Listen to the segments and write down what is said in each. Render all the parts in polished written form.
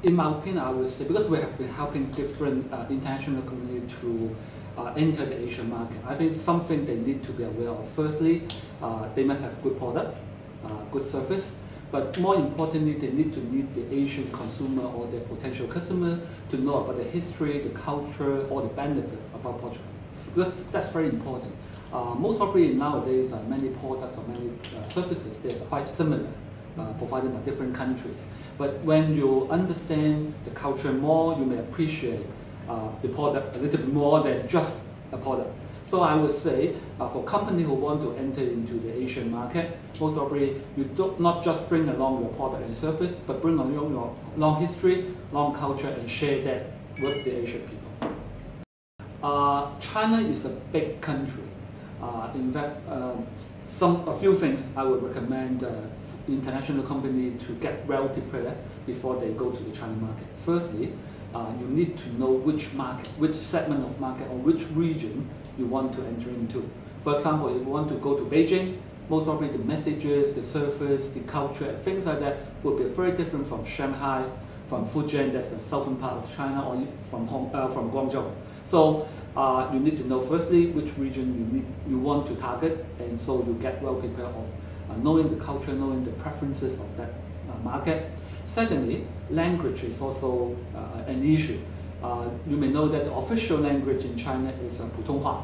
In my opinion, I would say, because we have been helping different international communities to enter the Asian market, I think something they need to be aware of. Firstly, they must have good product, good service, but more importantly, they need to meet the Asian consumer or their potential customer to know about the history, the culture, or the benefit about Portugal. Because that's very important. Most probably nowadays, many products or many services, they're quite similar, provided by different countries. But when you understand the culture more, you may appreciate the product a little bit more than just a product. So I would say, for companies who want to enter into the Asian market, most probably you do not just bring along your product and service, but bring along your long history, long culture, and share that with the Asian people. China is a big country. In fact, a few things I would recommend international companies to get well prepared before they go to the China market. Firstly, you need to know which market, which segment of market, or which region you want to enter into. For example, if you want to go to Beijing, most probably the messages, the service, the culture, things like that will be very different from Shanghai, from Fujian, that's the southern part of China, or from Guangzhou. So you need to know firstly which region you want to target, and so you get well prepared of knowing the culture, knowing the preferences of that market. Secondly, language is also an issue. You may know that the official language in China is Putonghua,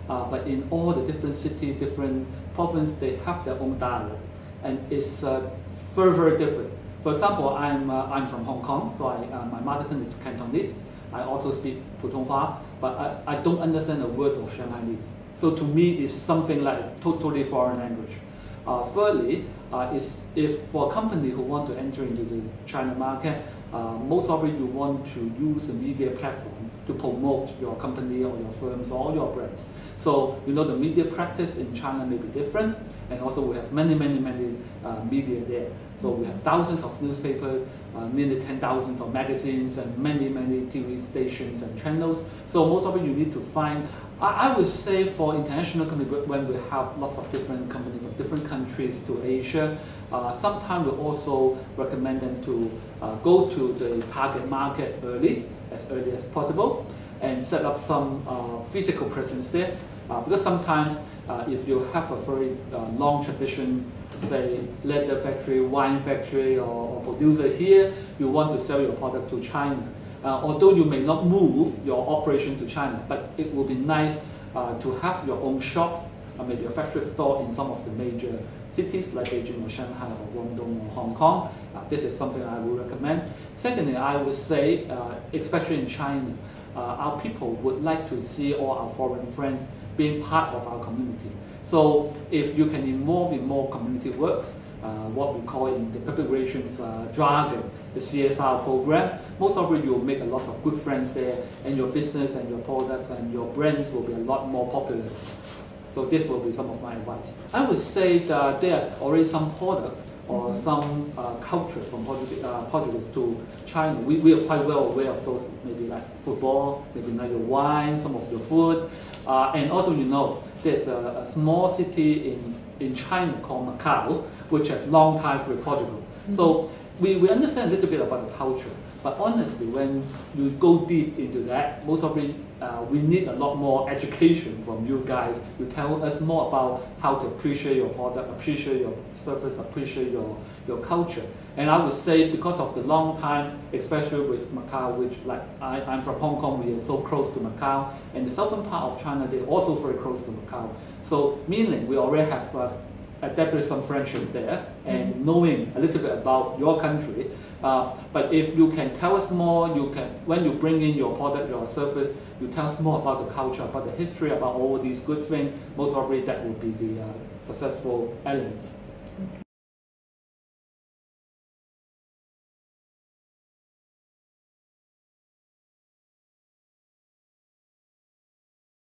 but in all the different cities, different provinces, they have their own dialect, and it's very, very different. For example, I'm from Hong Kong, so my mother tongue is Cantonese. I also speak Putonghua, but I don't understand a word of Shanghainese. So to me, it's something like a totally foreign language. Thirdly, if for a company who want to enter into the China market, most probably you want to use the media platform to promote your company or your firms or your brands. So you know the media practice in China may be different, and also we have many media there. So we have thousands of newspapers, nearly 10,000 of magazines, and many TV stations and channels. So most of it you need to find. I would say for international companies, when we have lots of different companies from different countries to Asia, sometimes we also recommend them to go to the target market early as possible, and set up some physical presence there. Because sometimes if you have a very long tradition, say leather factory, wine factory, or producer here, you want to sell your product to China. Although you may not move your operation to China, but it would be nice to have your own shops, maybe a factory store in some of the major cities like Beijing or Shanghai or Guangdong or Hong Kong. This is something I would recommend. Secondly, I would say, especially in China, our people would like to see all our foreign friends being part of our community. So if you can involve in more community works, what we call in the public relations jargon, the CSR program, most of it you'll make a lot of good friends there, and your business and your products and your brands will be a lot more popular. So this will be some of my advice. I would say that there are already some products or some culture from Portuguese to China. We are quite well aware of those, maybe like football, maybe like your wine, some of your food. And also, you know, there's a small city in China called Macau, which has long ties with Portugal. So we understand a little bit about the culture, but honestly, when you go deep into that, most of it, we need a lot more education from you guys. You tell us more about how to appreciate your product, appreciate your service, appreciate your culture. And I would say because of the long time, especially with Macau, which like I'm from Hong Kong, we are so close to Macau, and the southern part of China, they're also very close to Macau. So meaning we already have definitely some friendship there, and knowing a little bit about your country. But if you can tell us more, when you bring in your product, your service, you tell us more about the culture, about the history, about all these good things, most probably that would be the successful elements.